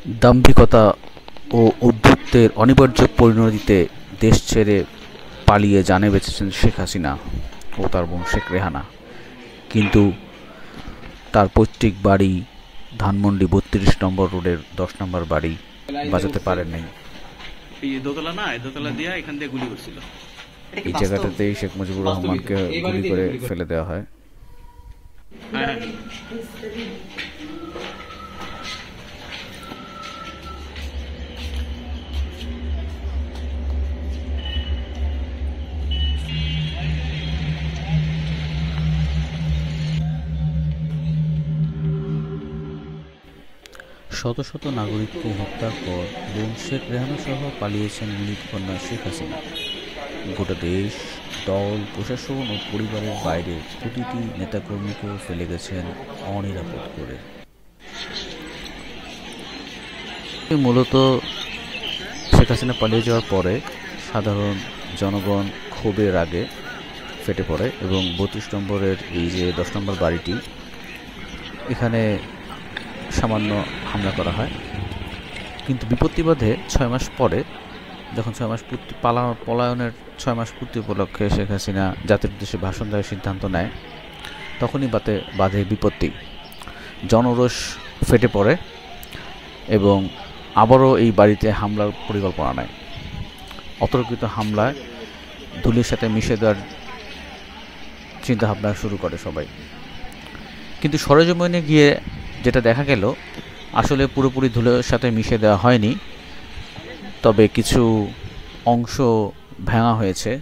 দাম্ভিকতা ও ঔদ্ধত্যের অনিবার্য পরিণতিতে দেশ ছেড়ে পালিয়ে জানে বেঁচেছেন শেখ হাসিনা ও তার বোন শেখ রেহানা, কিন্তু তার পৈতৃক বাড়ি ধানমন্ডি ৩২ নম্বর রোডের ১০ নম্বর বাড়ি বাঁচাতে পারেন নাই। এই জায়গাটাতেই শেখ মুজিবুর রহমানকে গুলি করে ফেলে দেওয়া হয়। শত শত নাগরিককে হত্যার পর বোন শেখ রেহানা সহ পালিয়েছেন নীলকন্যা শেখ হাসিনা। গোটা দেশ, দল, প্রশাসন ও পরিবারের বাইরে প্রতিটি নেতাকর্মীকেও ফেলে গেছেন অনিরাপদ করে। মূলত শেখ হাসিনা পালিয়ে যাওয়ার পরে সাধারণ জনগণ ক্ষোভের আগে ফেটে পড়ে এবং ৩২ নম্বরের এই যে ১০ নম্বর বাড়িটি, এখানে সামান্য হামলা করা হয়। কিন্তু বিপত্তি বাধে ৬ মাস পরে, যখন ৬ মাস পলায়নের ৬ মাস পূর্তি উপলক্ষে শেখ হাসিনা জাতির উদ্দেশ্যে ভাষণ দেওয়ার সিদ্ধান্ত নেয়, তখনই বাধে বিপত্তি। জনরোষ ফেটে পড়ে এবং আবারও এই বাড়িতে হামলার পরিকল্পনা নেয়। অতর্কিত হামলায় ধুলির সাথে মিশে দেওয়ার চিন্তাভাবনা শুরু করে সবাই। কিন্তু সরেজমিনে গিয়ে যেটা দেখা গেল, আসলে পুরোপুরি ধুলোর সাথে মিশে দেওয়া হয়নি, তবে কিছু অংশ ভাঙা হয়েছে।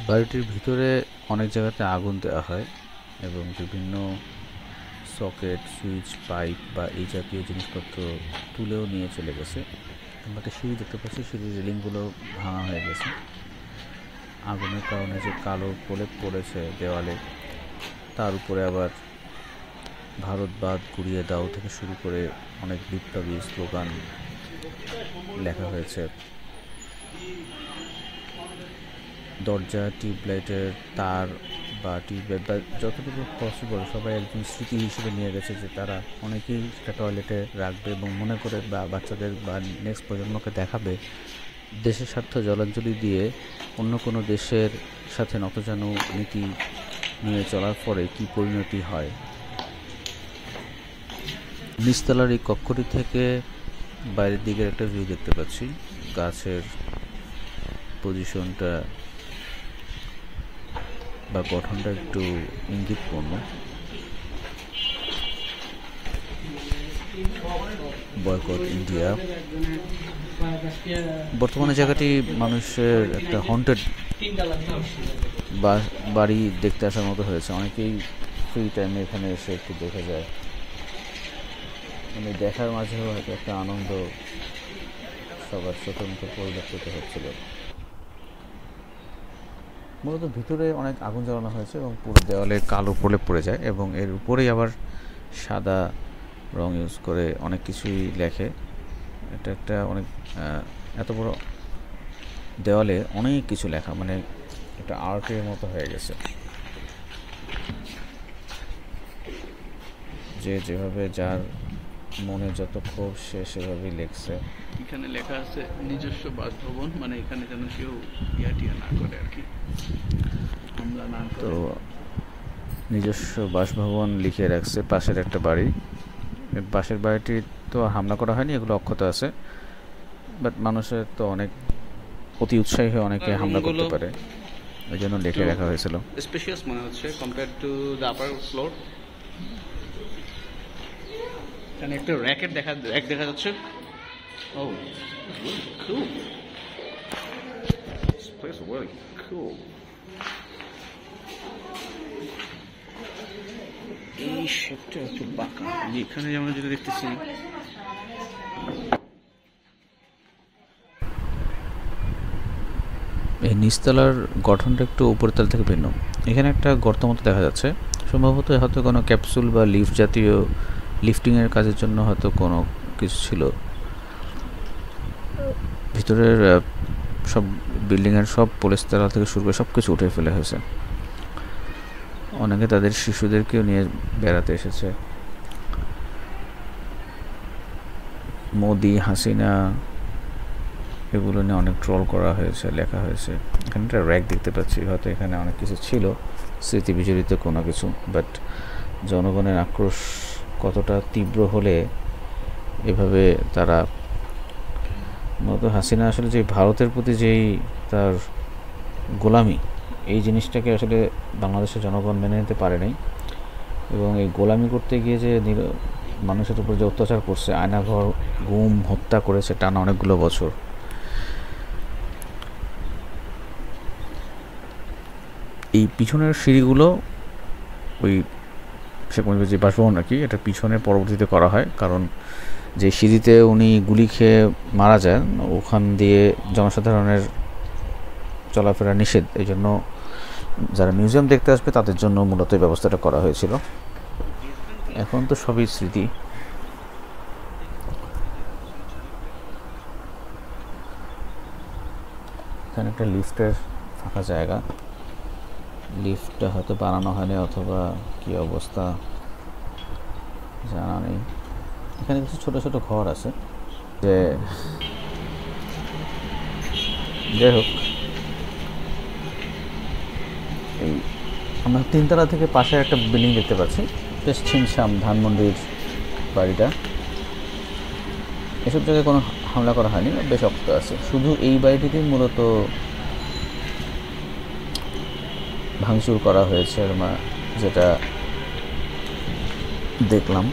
বাড়িটির ভিতরে অনেক জায়গাতে আগুন দেওয়া হয় এবং বিভিন্ন সকেট, সুইচ, পাইপ বা এই জাতীয় জিনিসপত্র তুলেও নিয়ে চলে গেছে। আমরা একটা সিঁড়ি দেখতে পাচ্ছি, সিঁড়ির রেলিংগুলো ভাঙা হয়ে গেছে। আগুনের কারণে যে কালো প্রলেপ পড়েছে দেওয়ালে, তার উপরে আবার ভারত বাদ গুড়িয়ে দাও থেকে শুরু করে অনেক বিপ্লবী স্লোগান লেখা হয়েছে। দরজা, টিউবলাইটের তার বা টিউবলাইট বা যতটুকু পসিবল সবাই একজন স্মৃতি হিসেবে নিয়ে গেছে, যে তারা অনেকেই সেটা টয়লেটে রাখবে এবং মনে করে বা বাচ্চাদের বা নেক্সট প্রজন্মকে দেখাবে দেশের স্বার্থ জলাঞ্জলি দিয়ে অন্য কোনো দেশের সাথে নতজানু নীতি নিয়ে চলার পরে কী পরিণতি হয়। নিচতলার এই কক্ষটি থেকে বাইরের দিকের একটা ভিউ দেখতে পাচ্ছি। গাছের পজিশনটা বা গঠনটা একটু ইঙ্গিতপূর্ণ। Boycott India. বর্তমানে জায়গাটি মানুষের একটা হন্টেড বাড়ি দেখতে আসার মতো হয়েছে। অনেকেই ফ্রি টাইমে এখানে এসে একটু দেখা যায়, মানে দেখার মাঝেও হয়তো একটা আনন্দ সবার স্বতন্ত্র পরিলক্ষিত হচ্ছিল। মূলত ভিতরে অনেক আগুন জ্বালানো হয়েছে এবং পুরো দেওয়ালে কালো প্রলেপ পড়ে যায় এবং এর উপরেই আবার সাদা রং ইউজ করে অনেক কিছুই লেখে। এটা একটা অনেক এত বড় দেওয়ালে অনেক কিছু লেখা, মানে একটা আর্টের মতো হয়ে গেছে। যেভাবে যার মনে যত ক্ষোভ সে সেভাবেই লেখছে। এখানে লেখা আছে নিজস্ব বাসভবন, মানে এখানে যেন কেউ ইয়াটিয়া না করে আর কি, হামলা না করে। তো নিজস্ব বাসভবন লিখে রাখছে পাশের একটা বাড়ি। পাশের বাড়িটি তো হামলা করা হয়নি, এগুলো অক্ষত আছে, বাট মানুষের তো অনেক অতি উৎসাহী হয়ে অনেকে হামলা করতে পারে, ওই জন্য লিখে রাখা হয়েছিল। স্পেশিয়াস মনে হচ্ছে compare to the upper floor. এখানে একটা র্যাক দেখা যাচ্ছে। ও cool. This place is really cool. এই শেপটা একটু বাঁকা, এখানে যেমন যেটা দেখতেছি এই নিচতলার গঠনটা একটু উপরের তলা থেকে ভিন্ন। এখানে একটা গর্ত মতো দেখা যাচ্ছে, সম্ভবত হয়তো কোনো ক্যাপসুল বা লিফট জাতীয় লিফটিংয়ের কাজের জন্য হয়তো কোনো কিছু ছিল। ভিতরের সব বিল্ডিংয়ের সব পলেস্তারা থেকে শুরু করে সব কিছু উঠে ফেলা হয়েছে। অনেকে তাদের শিশুদেরকেও নিয়ে বেড়াতে এসেছে। মোদি, হাসিনা এগুলো নিয়ে অনেক ট্রল করা হয়েছে, লেখা হয়েছে। এখানে একটা র্যাক দেখতে পাচ্ছি, হয়তো এখানে অনেক কিছু ছিল, স্মৃতি বিজড়িত কোনো কিছু। বাট জনগণের আক্রোশ কতটা তীব্র হলে এভাবে তারা, মূলত হাসিনা আসলে যে ভারতের প্রতি যেই তার গোলামি, এই জিনিসটাকে আসলে বাংলাদেশের জনগণ মেনে নিতে পারে নাই। এবং এই গোলামি করতে গিয়ে যে মানুষের উপর যে অত্যাচার করছে, আয়নাঘর, গুম, হত্যা করেছে টানা অনেকগুলো বছর। এই পিছনের সিঁড়িগুলো ওই শেখ মুজিবের যে বাসভবন আর কি, এটা পিছনে পরবর্তীতে করা হয়, কারণ যে সিঁড়িতে উনি গুলি খেয়ে মারা যান ওখান দিয়ে জনসাধারণের চলাফেরা নিষেধ, এই জন্য যারা মিউজিয়াম দেখতে আসবে তাদের জন্য মূলত এই ব্যবস্থাটা করা হয়েছিল। এখন তো সবই স্মৃতি। এখানে একটা লিফটের ফাঁকা জায়গা, লিফটটা হয়তো বানানো হয়নি অথবা কি অবস্থা জানা নেই। এখানে কিছু ছোট ছোট ঘর আছে, যে যাই হোক, এই আমরা তিনতলা থেকে পাশে একটা বিল্ডিং দেখতে পাচ্ছি, বেশ ছিমছাম, ধানমন্ডির বাড়িটা। এসব জায়গায় কোনো হামলা করা হয়নি, বেশ শক্ত আছে। শুধু এই বাড়িটিতেই মূলত ভাঙচুর করা হয়েছে, যেটা দেখলাম।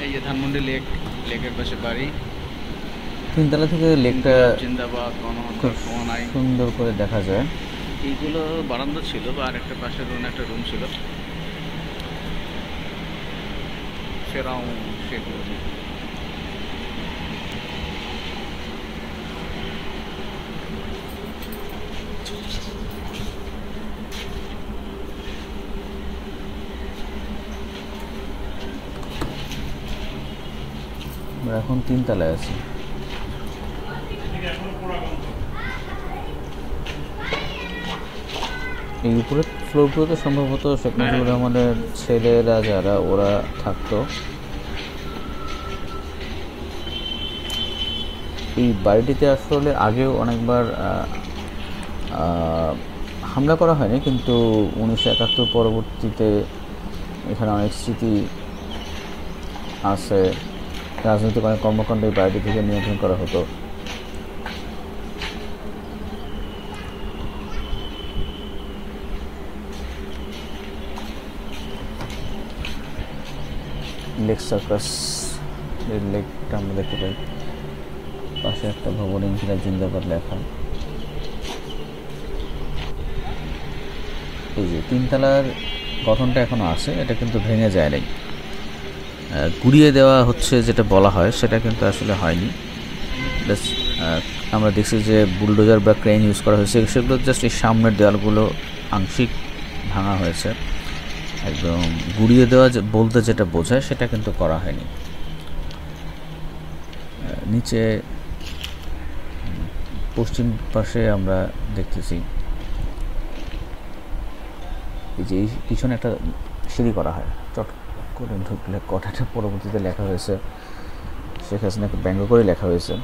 এই যে ধানমন্ডি লেকের পাশে বাড়ি, তিনতলা থেকে লেকটা জিন্দাবাদ, খুব সুন্দর করে দেখা যায়। এইগুলো বারান্দা ছিল, বা আর একটা পাশের রুম, একটা রুম ছিল। ফেরাও শেখ মুজিব। আমরা এখন তিনতলায় আছি। এই উপরের ফ্লোরগুলোতে সম্ভবত শেখ মুজিবুর রহমানের ছেলেরা যারা ওরা থাকতো। এই বাড়িটিতে আসলে আগেও অনেকবার হামলা করা হয়নি, কিন্তু 1971 পরবর্তীতে এখানে অনেক স্মৃতি আছে। রাজনৈতিক অনেক কর্মকাণ্ড এই বাড়িটি থেকে নিয়ন্ত্রণ করা হতো। লেক সার্কাস এর লেকটা আমরা দেখতে পাই, পাশে একটা ভবন, ইনকিলাব জিন্দাবাদ লেখা। এই যে তিনতলার গঠনটা এখনো আছে, এটা কিন্তু ভেঙে যায় নাই। গুড়িয়ে দেওয়া হচ্ছে যেটা বলা হয়, সেটা কিন্তু আসলে হয়নি। আমরা দেখছি যে বুলডোজার বা ক্রেন ইউজ করা হয়েছে, সেগুলো জাস্ট এই সামনের দেওয়ালগুলো আংশিক ভাঙা হয়েছে। একদম গুড়িয়ে দেওয়া বলতে যেটা বোঝায় সেটা কিন্তু করা হয়নি। নিচে পশ্চিম পাশে আমরা দেখতেছি এই যে পিছনে একটা সিঁড়ি করা হয়, চট করে ঢুকলে কথাটা পরবর্তীতে লেখা হয়েছে, শেখ হাসিনাকে ব্যঙ্গ করে লেখা হয়েছে।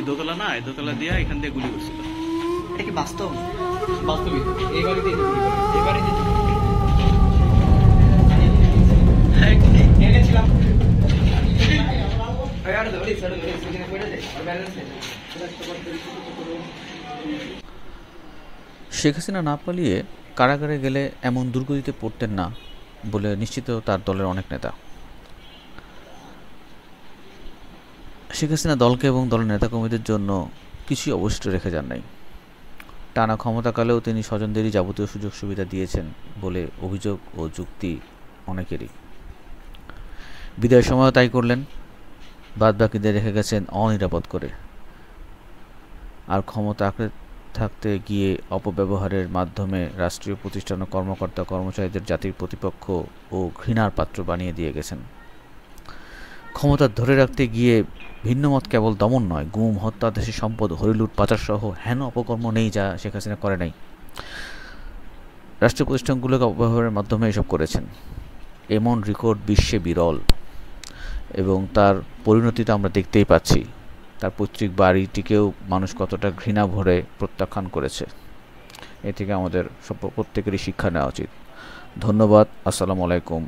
দোতলা না, এই দোতলা দিয়ে এখান দিয়ে গুলি করছিল। এটা কি বাস্তব? বাস্তবিক এই বাড়িতে এই বাড়িতে গেছিলাম। শেখ হাসিনা না পালিয়ে কারাগারে গেলে এমন দুর্গতিতে পড়তেন না বলে নিশ্চিত তার দলের অনেক নেতা। শেখ হাসিনা দলকে এবং দলের নেতাকর্মীদের জন্য কিছুই অবশিষ্ট রেখে যান নাই। টানা ক্ষমতাকালেও তিনি স্বজনদেরই যাবতীয় সুযোগ সুবিধা দিয়েছেন বলে অভিযোগ ও যুক্তি অনেকেরই। বিদায়ের সময়ও তাই করলেন, বাদবাকিদের রেখে গেছেন অনিরাপদ করে। আর ক্ষমতা আঁকড়ে থাকতে গিয়ে অপব্যবহারের মাধ্যমে রাষ্ট্রীয় প্রতিষ্ঠান ও কর্মকর্তা কর্মচারীদের জাতির প্রতিপক্ষ ও ঘৃণার পাত্র বানিয়ে দিয়ে গেছেন। ক্ষমতা ধরে রাখতে গিয়ে ভিন্নমত কেবল দমন নয়, গুম, হত্যা, দেশের সম্পদ হরিলুট, পাচার সহ হেন অপকর্ম নেই যা শেখ হাসিনা করে নাই। রাষ্ট্রীয় প্রতিষ্ঠানগুলোকে অপব্যবহারের মাধ্যমে এসব করেছেন। এমন রেকর্ড বিশ্বে বিরল এবং তার পরিণতিটা আমরা দেখতেই পাচ্ছি। তার পৈতৃক বাড়িটিকেও মানুষ কতটা ঘৃণা ভরে প্রত্যাখ্যান করেছে। এ থেকে আমাদের প্রত্যেকেরই শিক্ষা নেওয়া উচিত। ধন্যবাদ। আসসালামু আলাইকুম।